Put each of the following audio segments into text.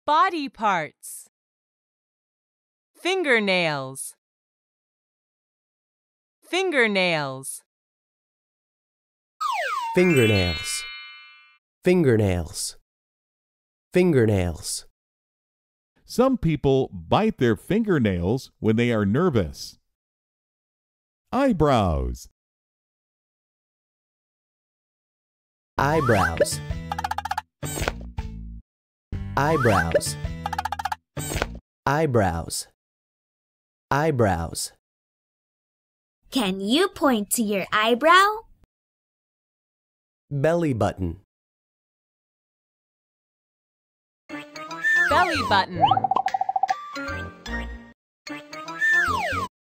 Body parts. Fingernails. Fingernails. Fingernails. Fingernails. Fingernails. Some people bite their fingernails when they are nervous. Eyebrows. Eyebrows. Eyebrows. Eyebrows. Eyebrows. Can you point to your eyebrow? Belly button. Belly button.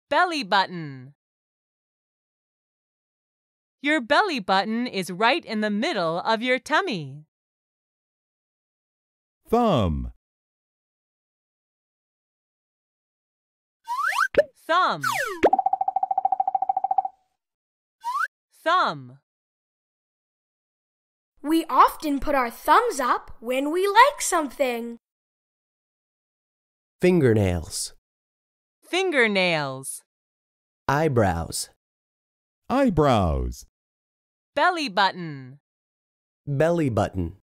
Belly button. Your belly button is right in the middle of your tummy. Thumb. Thumb. Thumb. We often put our thumbs up when we like something. Fingernails. Fingernails. Eyebrows. Eyebrows. Belly button. Belly button.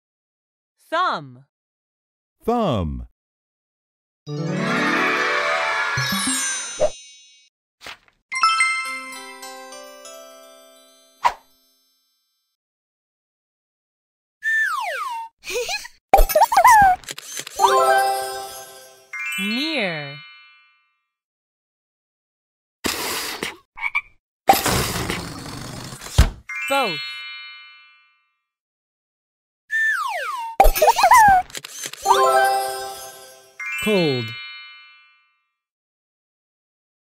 Thumb. Thumb. Near. Both. Cold.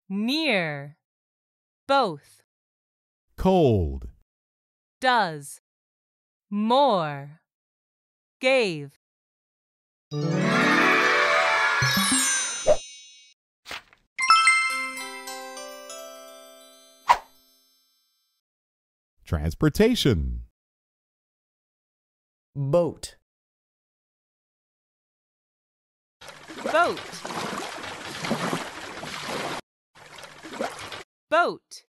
Near. Both. Cold. Does. More. Gave. Transportation. Boat. Boat. Boat.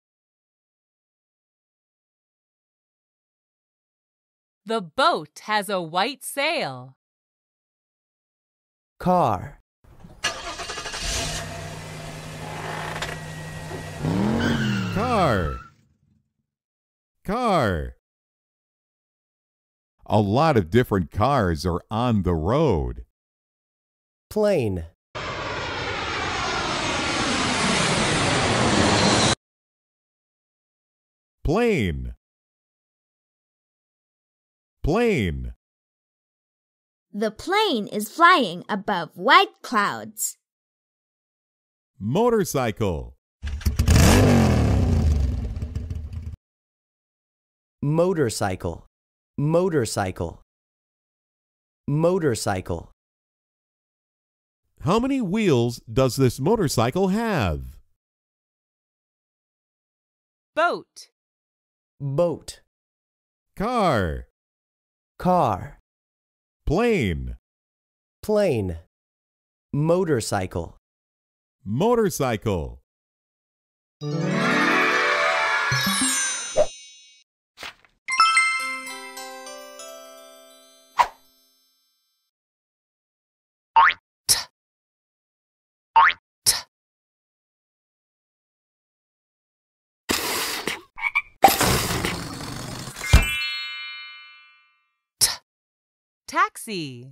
The boat has a white sail. Car. Car. Car. A lot of different cars are on the road. Plane. Plane. Plane. The plane is flying above white clouds. Motorcycle. Motorcycle. Motorcycle. Motorcycle. How many wheels does this motorcycle have? Boat. Boat. Car. Car. Plane. Plane. Motorcycle. Motorcycle. Taxi.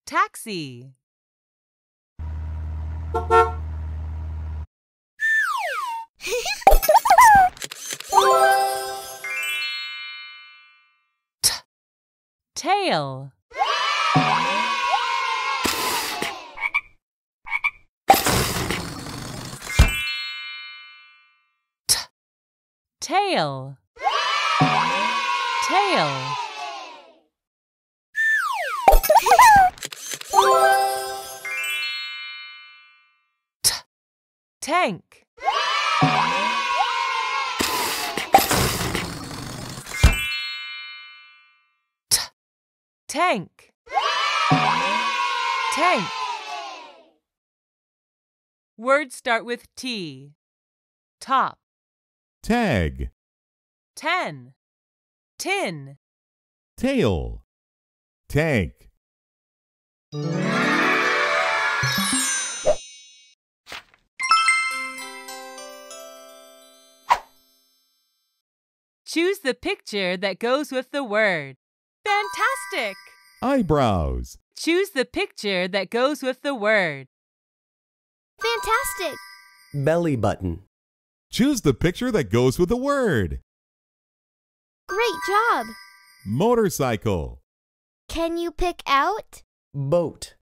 Taxi. Tail. Tail. Tail. Tank. tank, tank. Words start with T. Top, tag, 10, tin, tail, tank. Choose the picture that goes with the word. Fantastic! Eyebrows, Choose the picture that goes with the word. Fantastic! Belly button. choose the picture that goes with the word. Great job! Motorcycle, Can you pick out? Boat.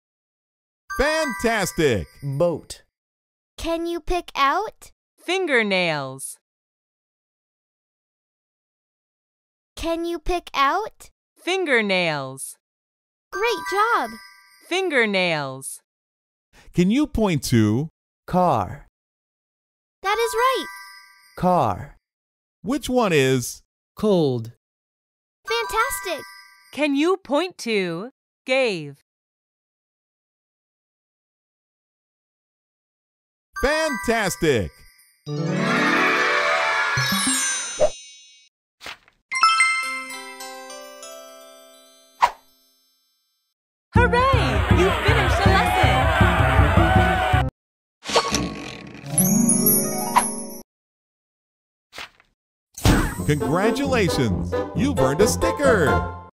fantastic. Boat. Can you pick out? Fingernails, Can you pick out? fingernails, Great job! fingernails. Can you point to Car. That is right! Car. which one is Cold. Fantastic! Can you point to gave? fantastic? Hooray! You finished the lesson! Congratulations! You've earned a sticker!